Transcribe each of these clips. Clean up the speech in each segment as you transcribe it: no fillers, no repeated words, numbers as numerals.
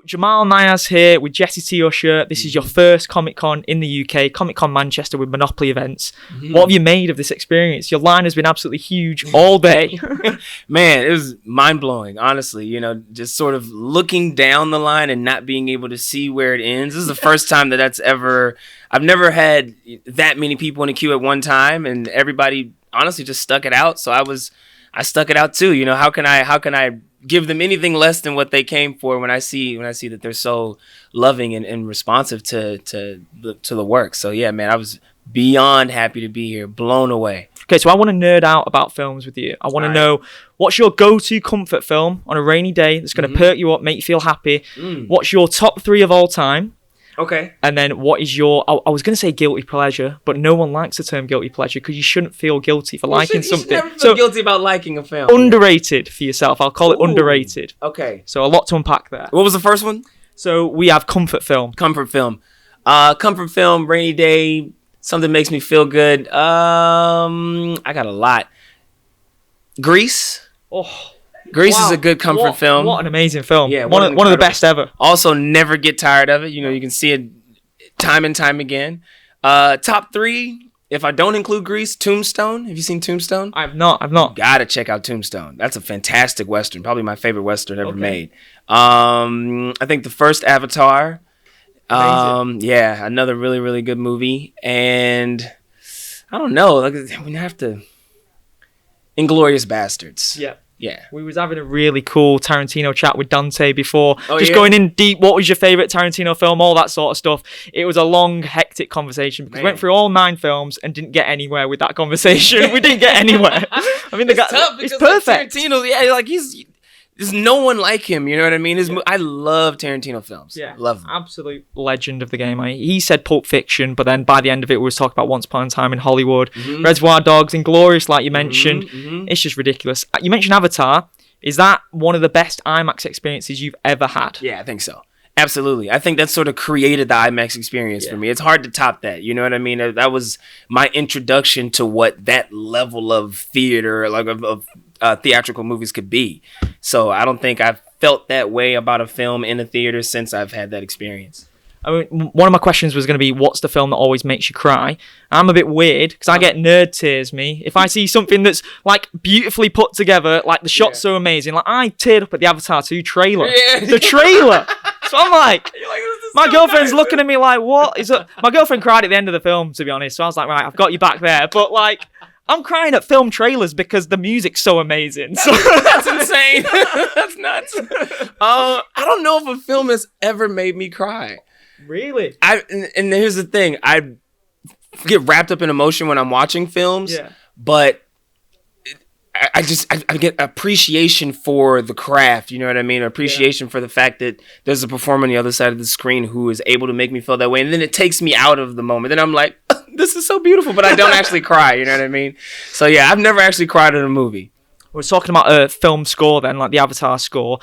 Jamal Niaz here with Jessie T Usher. This is your first Comic-Con in the UK, Comic-Con Manchester with Monopoly events. What have you made of this experience? Your line has been absolutely huge all day. Man, it was mind-blowing, honestly. You know, just sort of looking down the line and not being able to see where it ends. This is the first time that's ever... I've never had that many people in a queue at one time, and everybody honestly just stuck it out. So I stuck it out too. You know, how can I give them anything less than what they came for when I see that they're so loving and responsive to the work. So yeah, man, I was beyond happy to be here, blown away. Okay, so I want to nerd out about films with you. I want to know, what's your go-to comfort film on a rainy day that's going to perk you up, make you feel happy? What's your top 3 of all time? Okay. And then what is your... I was going to say guilty pleasure, but no one likes the term guilty pleasure because you shouldn't feel guilty for liking something. You should never feel guilty about liking a film. Underrated for yourself. I'll call it underrated. Okay. So a lot to unpack there. What was the first one? So we have comfort film. Comfort film, rainy day, something makes me feel good. I got a lot. Grease. Grease is a good comfort film. What an amazing film. Yeah, one of the best ever. Also, never get tired of it. You know, you can see it time and time again. Top 3, if I don't include Grease, Tombstone. Have you seen Tombstone? I've not. Gotta check out Tombstone. That's a fantastic Western. Probably my favorite Western ever made. I think the first Avatar. Yeah, another really, really good movie. And I don't know. We have to... Inglourious Bastards. Yeah. Yeah. We was having a really cool Tarantino chat with Dante before. Going in deep, what was your favourite Tarantino film, all that sort of stuff. It was a long, hectic conversation because we went through all 9 films and didn't get anywhere with that conversation. We didn't get anywhere. I mean, it's perfect. Like Tarantino, there's no one like him, you know what I mean? I love Tarantino films. Yeah, love them. Absolute legend of the game. He said Pulp Fiction, but then by the end of it, we was talking about Once Upon a Time in Hollywood, Reservoir Dogs, Inglourious, like you mentioned. It's just ridiculous. You mentioned Avatar. Is that one of the best IMAX experiences you've ever had? Yeah, I think so. Absolutely. I think that sort of created the IMAX experience for me. It's hard to top that. You know what I mean? That was my introduction to what that level of theater, like of theatrical movies could be. So I don't think I've felt that way about a film in a theater since I've had that experience. I mean, one of my questions was going to be, what's the film that always makes you cry? I'm a bit weird because I get nerd tears, me. If I see something that's like beautifully put together, like the shot's so amazing. Like I teared up at the Avatar 2 trailer. Yeah. The trailer. So I'm like my girlfriend's looking at me like, what is it? My girlfriend cried at the end of the film, to be honest. So I was like, right, I've got you back there. But like, I'm crying at film trailers because the music's so amazing. So that's insane. That's nuts. I don't know if a film has ever made me cry. Really? And here's the thing. I get wrapped up in emotion when I'm watching films, but I get appreciation for the craft, you know what I mean? Appreciation for the fact that there's a performer on the other side of the screen who is able to make me feel that way. And then it takes me out of the moment. Then I'm like, this is so beautiful, but I don't actually cry, you know what I mean? So yeah, I've never actually cried at a movie. We're talking about a film score then, like the Avatar score.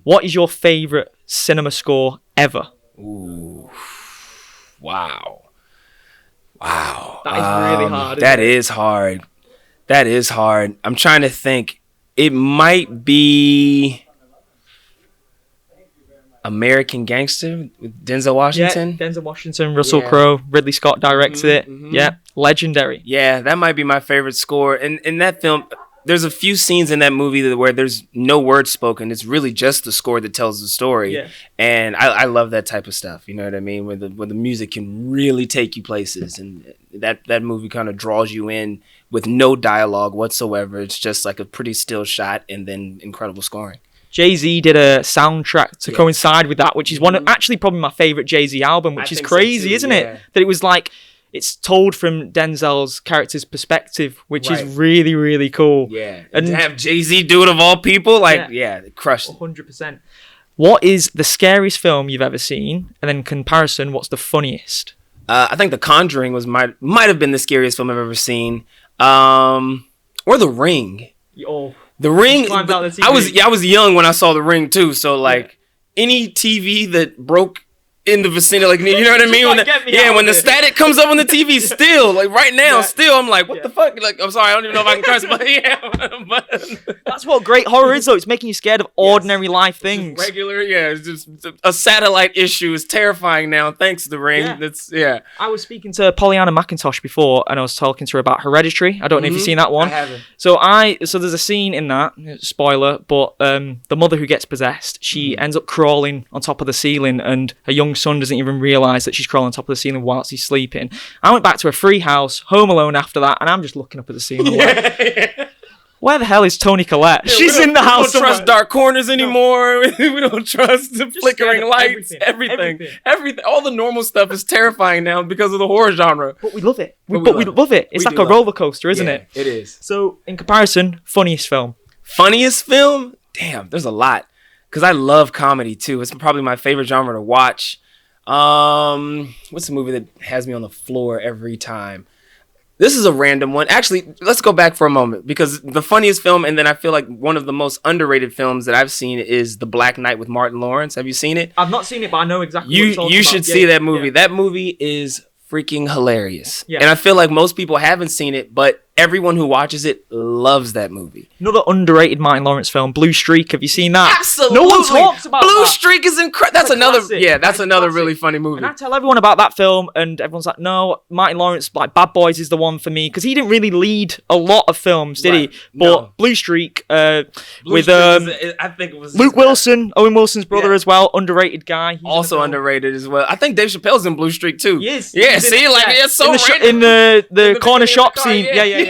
What is your favourite cinema score ever? Ooh. Wow. That is really hard. That is hard. I'm trying to think. It might be American Gangster with Denzel Washington. Yeah, Denzel Washington, Russell Crowe, Ridley Scott directed it. Yeah, legendary. Yeah, that might be my favorite score. And in that film, there's a few scenes in that movie where there's no words spoken. It's really just the score that tells the story. Yeah. And I love that type of stuff. You know what I mean? Where the music can really take you places. And that movie kind of draws you in with no dialogue whatsoever. It's just like a pretty still shot and then incredible scoring. Jay-Z did a soundtrack to coincide with that, which is one of actually probably my favorite Jay-Z album, which is crazy, isn't it? That it was like, it's told from Denzel's character's perspective, which is really, really cool. Yeah. And to have Jay-Z do it of all people, it crushed it. 100%. What is the scariest film you've ever seen? And then in comparison, what's the funniest? I think The Conjuring might have been the scariest film I've ever seen. Or The Ring. The Ring. I was young when I saw The Ring too. So like any TV that broke in the vicinity, like, you know what I mean? When the static comes up on the TV, still, like right now, still, I'm like, what the fuck? Like, I'm sorry, I don't even know if I can curse, but but that's what great horror is, though. It's making you scared of ordinary life things. Just regular, it's just a satellite issue is terrifying now, thanks to the Ring. I was speaking to Pollyanna McIntosh before, and I was talking to her about Hereditary. I don't know if you've seen that one. I haven't. So there's a scene in that, spoiler, but the mother who gets possessed, she ends up crawling on top of the ceiling, and her young son doesn't even realise that she's crawling on top of the ceiling whilst he's sleeping. I went back to a free house, Home Alone after that, and I'm just looking up at the ceiling. Where the hell is Toni Collette? She's in the house. We don't trust dark corners anymore. We don't trust the flickering lights. Everything. All the normal stuff is terrifying now because of the horror genre. But we love it. We love it. It's like a roller coaster, isn't it? It is. So, in comparison, funniest film? Funniest film? Damn, there's a lot. Because I love comedy, too. It's probably my favorite genre to watch. What's the movie that has me on the floor every time? This is a random one. Actually, let's go back for a moment, because the funniest film, and then I feel like one of the most underrated films that I've seen, is The Black Knight with Martin Lawrence. Have you seen it? I've not seen it, but I know exactly what you're talking about. You should see that movie. That movie is freaking hilarious. Yeah. And I feel like most people haven't seen it, but everyone who watches it loves that movie. Another underrated Martin Lawrence film, Blue Streak. Have you seen that? Absolutely. No one talks about Blue that. Streak is incredible. That's another really funny movie. And I tell everyone about that film, and everyone's like, no, Martin Lawrence, like Bad Boys is the one for me, because he didn't really lead a lot of films, did he? But Blue Streak, with I think it was Luke Wilson, Owen Wilson's brother as well, underrated guy. He's also underrated as well. I think Dave Chappelle's in Blue Streak too. Yes. Yeah, see, like it's so in the corner shop scene. Yeah.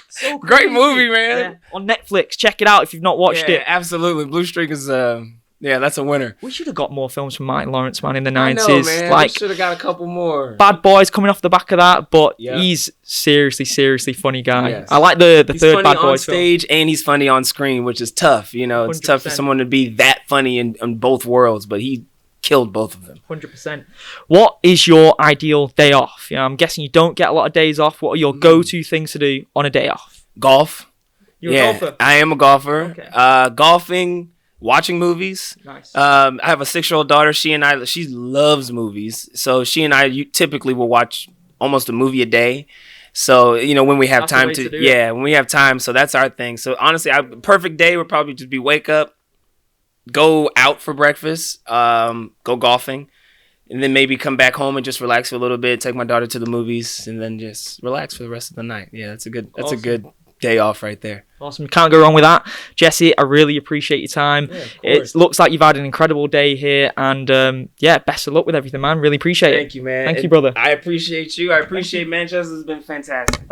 So great movie, man. Yeah. On Netflix, check it out if you've not watched it. Absolutely. Blue Streak is that's a winner. We should have got more films from Martin Lawrence, man, in the 90s. I know, man. Like, we should have got a couple more. Bad Boys coming off the back of that, but he's seriously funny guy. Yes. I like the third Bad Boys on stage film. And he's funny on screen, which is tough. You know, it's 100%. Tough for someone to be that funny in both worlds, but he killed both of them. 100%. What is your ideal day off? You know, I'm guessing you don't get a lot of days off. What are your go-to things to do on a day off? Golf. You're a golfer? I am a golfer. Okay. Golfing, watching movies. Nice. I have a 6-year-old daughter. She loves movies. So she and I typically will watch almost a movie a day. So, you know, when we have time when we have time. So that's our thing. So honestly, perfect day would probably just be wake up, go out for breakfast, go golfing, and then maybe come back home and just relax for a little bit, take my daughter to the movies, and then just relax for the rest of the night. Yeah, that's a good day off right there. Awesome. You can't go wrong with that. Jesse, I really appreciate your time. Yeah, it looks like you've had an incredible day here, and best of luck with everything, man. Really appreciate it. Thank you, man. Thank you, brother. I appreciate you. I appreciate Manchester. It's been fantastic.